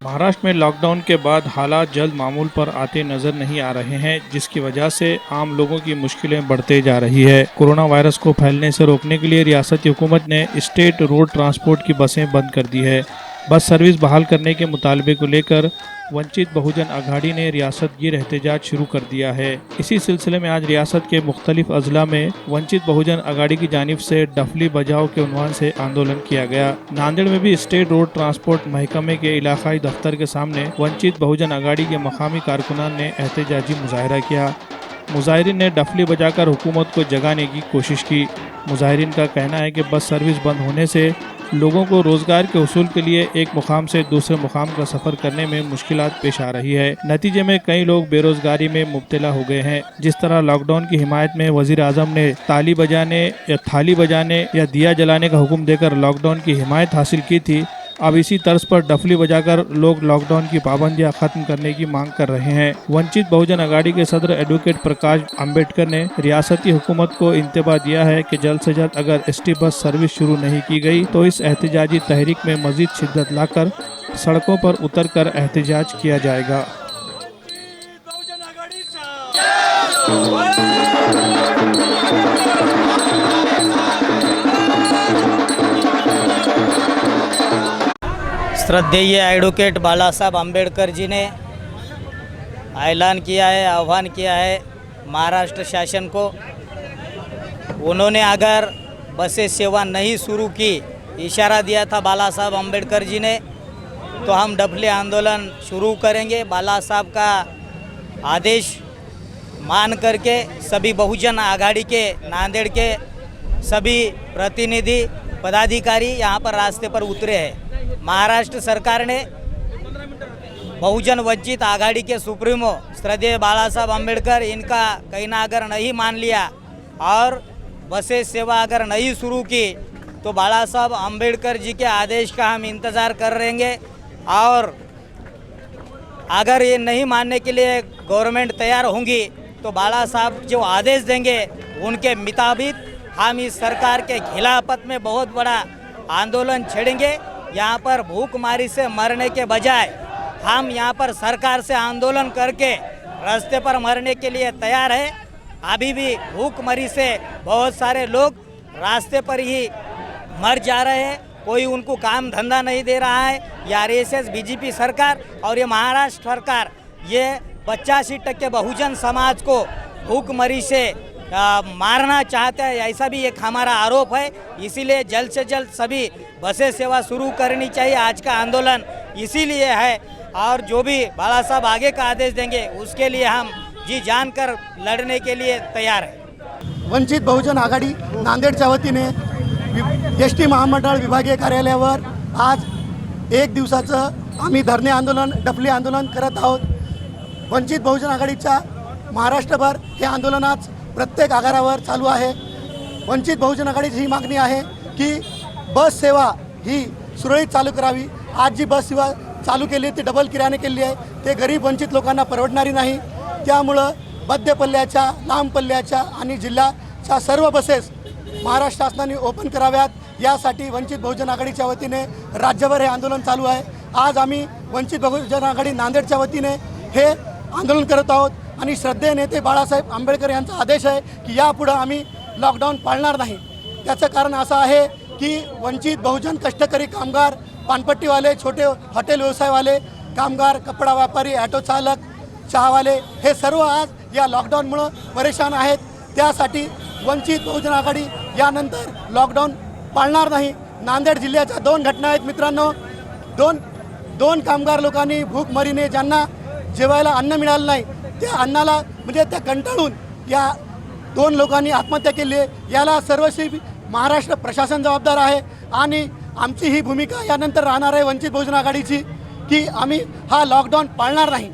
महाराष्ट्र में लॉकडाउन के बाद हालात जल्द मामूल पर आते नजर नहीं आ रहे हैं, जिसकी वजह से आम लोगों की मुश्किलें बढ़ते जा रही है। कोरोना वायरस को फैलने से रोकने के लिए रियासती हुकूमत ने स्टेट रोड ट्रांसपोर्ट की बसें बंद कर दी है। बस सर्विस बहाल करने के मुतालबे को लेकर वंचित बहुजन अघाड़ी ने रियासत गिर एहतजाज शुरू कर दिया है। इसी सिलसिले में आज रियासत के मुख्तलिफ अजला में वंचित बहुजन अघाड़ी की जानिब से डफली बजाओ के उन्वान से आंदोलन किया गया। नांदेड़ में भी स्टेट रोड ट्रांसपोर्ट महकमे के इलाकाई दफ्तर के सामने वंचित बहुजन अघाड़ी के मकामी कारकुनान ने एहतजाजी मुजाहरा किया। मुजाहिरीन ने डफली बजाकर हुकूमत को जगाने की कोशिश की। मुजाहिरीन का कहना है कि बस सर्विस बंद होने से लोगों को रोजगार के हुसूल के लिए एक मुकाम से दूसरे मुकाम का सफर करने में मुश्किलात पेश आ रही है। नतीजे में कई लोग बेरोजगारी में मुब्तला हो गए हैं। जिस तरह लॉकडाउन की हिमायत में वजीर आजम ने ताली बजाने या थाली बजाने या दिया जलाने का हुक्म देकर लॉकडाउन की हिमायत हासिल की थी, अब इसी तर्ज पर डफली बजाकर लोग लॉकडाउन की पाबंदियां खत्म करने की मांग कर रहे हैं। वंचित बहुजन अघाड़ी के सदर एडवोकेट प्रकाश अम्बेडकर ने रियासती हुकूमत को इंतबाह दिया है कि जल्द से जल्द अगर एसटी बस सर्विस शुरू नहीं की गई तो इस एहतजाजी तहरीक में मजीद शिद्दत लाकर सड़कों पर उतर कर एहतजाज किया जाएगा। श्रद्धेय एडवोकेट बाला साहब अम्बेडकर जी ने ऐलान किया है, आह्वान किया है महाराष्ट्र शासन को। उन्होंने अगर बसें सेवा नहीं शुरू की, इशारा दिया था बाला साहब अम्बेडकर जी ने, तो हम डफली आंदोलन शुरू करेंगे। बाला साहब का आदेश मान करके सभी बहुजन आघाड़ी के नांदेड़ के सभी प्रतिनिधि पदाधिकारी यहाँ पर रास्ते पर उतरे हैं। महाराष्ट्र सरकार ने बहुजन वंचित आघाड़ी के सुप्रीमो श्रद्धेय बाला साहब अम्बेडकर इनका कहना अगर नहीं मान लिया और बसें सेवा अगर नहीं शुरू की तो बाला साहब अम्बेडकर जी के आदेश का हम इंतज़ार कर रहेंगे। और अगर ये नहीं मानने के लिए गवर्नमेंट तैयार होंगी तो बाला साहब जो आदेश देंगे उनके मुताबिक हम इस सरकार के खिलाफत में बहुत बड़ा आंदोलन छेड़ेंगे। यहाँ पर भूखमारी से मरने के बजाय हम यहाँ पर सरकार से आंदोलन करके रास्ते पर मरने के लिए तैयार है। अभी भी भूखमरी से बहुत सारे लोग रास्ते पर ही मर जा रहे हैं, कोई उनको काम धंधा नहीं दे रहा है। ये आरएसएस बीजेपी सरकार और ये महाराष्ट्र सरकार ये 85% बहुजन समाज को भूखमरी से मारना चाहता है, ऐसा भी एक हमारा आरोप है। इसीलिए जल्द से जल्द सभी बसें सेवा शुरू करनी चाहिए। आज का आंदोलन इसीलिए है और जो भी बाला साहब आगे का आदेश देंगे उसके लिए हम जी जानकर लड़ने के लिए तैयार हैं। वंचित बहुजन आघाडी नांदेडच्या वतीने एसटी महामंडळ विभागीय कार्यालयावर आज एक दिवसाचं आम्ही धरणे आंदोलन डफली आंदोलन करत आहोत। वंचित बहुजन आघाडीच्या महाराष्ट्रभर हे आंदोलन आज प्रत्येक आगारावर चालू आहे। वंचित बहुजन आघाडीची ही मागणी आहे की बस सेवा ही सुरळीत चालू करावी। आज जी बस सेवा चालू केली ती डबल किरायाने केली आहे, ते गरीब वंचित लोकांना परवडणारी नाही। त्यामुळं मध्य पल्ल्याच्या, लांब पल्ल्याच्या आणि जिल्ह्याच्या सर्व बसेस महाराष्ट्र शासनाने ओपन कराव्यात, यासाठी वंचित बहुजन आघाडीच्या वतीने राज्यभर हे आंदोलन चालू आहे। आज आम्ही वंचित बहुजन आघाडी नांदेडच्या वतीने हे आंदोलन करत आहोत आणि श्रद्धेय नेते बाळासाहेब आंबेडकर यांचा आदेश आहे की यापुढे आम्ही लॉकडाऊन पाळणार नाही। त्याचं कारण असं आहे की वंचित बहुजन कष्टकरी कामगार, पानपट्टीवाले, छोटे हॉटेल व्यवसायवाले कामगार, कपडा व्यापारी, ऑटो चालक, चहावाले हे सर्व आज या लॉकडाऊनमुळे परेशान आहेत। त्यासाठी वंचित बहुजन आघाडी यानंतर लॉकडाऊन पाळणार नाही। नांदेड जिल्ह्याच्या 2 घटना आहेत मित्रांनो। दोन कामगार लोकांनी भूकमरीने ज्यांना जेवायला अन्न मिळालं नाही त्या अन्नाला म्हणजे त्या कंटाळून या 2 लोकांनी आत्महत्या केली आहे। याला सर्वस्वी महाराष्ट्र प्रशासन जबाबदार आहे आणि आमची ही भूमिका यानंतर राहणार आहे वंचित बहुजन आघाडीची की आम्ही हा लॉकडाऊन पाळणार नाही।